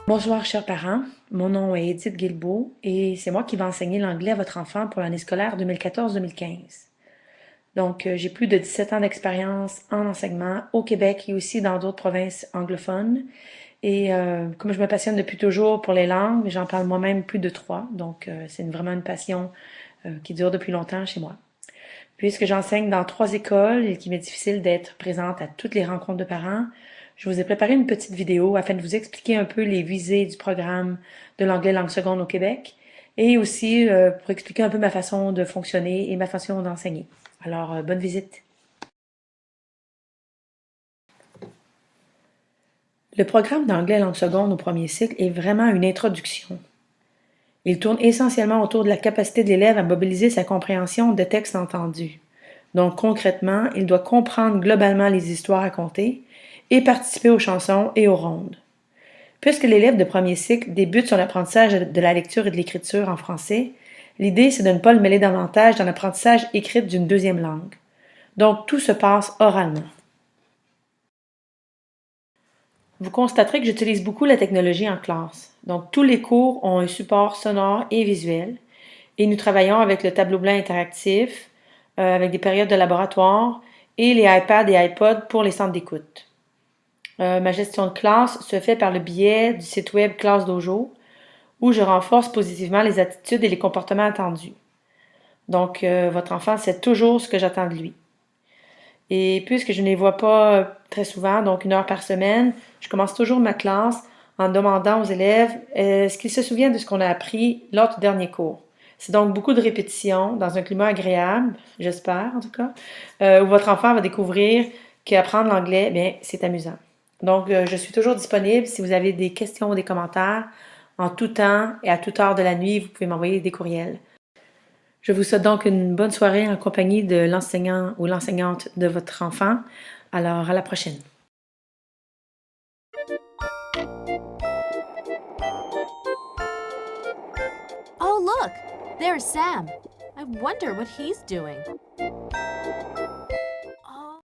Bonsoir, chers parents. Mon nom est Edith Guilbeault et c'est moi qui vais enseigner l'anglais à votre enfant pour l'année scolaire 2014-2015. Donc, j'ai plus de 17 ans d'expérience en enseignement au Québec et aussi dans d'autres provinces anglophones. Et comme je me passionne depuis toujours pour les langues, j'en parle moi-même plus de trois. Donc, c'est vraiment une passion qui dure depuis longtemps chez moi. Puisque j'enseigne dans trois écoles et qu'il m'est difficile d'être présente à toutes les rencontres de parents, je vous ai préparé une petite vidéo afin de vous expliquer un peu les visées du programme de l'anglais langue seconde au Québec et aussi pour expliquer un peu ma façon de fonctionner et ma façon d'enseigner. Alors, bonne visite. Le programme d'anglais langue seconde au premier cycle est vraiment une introduction. Il tourne essentiellement autour de la capacité de l'élève à mobiliser sa compréhension de textes entendus. Donc concrètement, il doit comprendre globalement les histoires à conter et participer aux chansons et aux rondes. Puisque l'élève de premier cycle débute son apprentissage de la lecture et de l'écriture en français, l'idée c'est de ne pas le mêler davantage dans l'apprentissage écrit d'une deuxième langue. Donc tout se passe oralement. Vous constaterez que j'utilise beaucoup la technologie en classe. Donc tous les cours ont un support sonore et visuel et nous travaillons avec le tableau blanc interactif, avec des périodes de laboratoire et les iPads et iPods pour les centres d'écoute. Ma gestion de classe se fait par le biais du site web Classe Dojo, où je renforce positivement les attitudes et les comportements attendus. Donc, votre enfant sait toujours ce que j'attends de lui. Et puisque je ne les vois pas très souvent, donc 1 heure par semaine, je commence toujours ma classe en demandant aux élèves est-ce qu'ils se souviennent de ce qu'on a appris lors du dernier cours. C'est donc beaucoup de répétitions dans un climat agréable, j'espère en tout cas, où votre enfant va découvrir qu'apprendre l'anglais, bien, c'est amusant. Donc, je suis toujours disponible si vous avez des questions ou des commentaires. En tout temps et à toute heure de la nuit, vous pouvez m'envoyer des courriels. Je vous souhaite donc une bonne soirée en compagnie de l'enseignant ou l'enseignante de votre enfant. Alors, à la prochaine. Oh, look! There's Sam. I wonder what he's doing.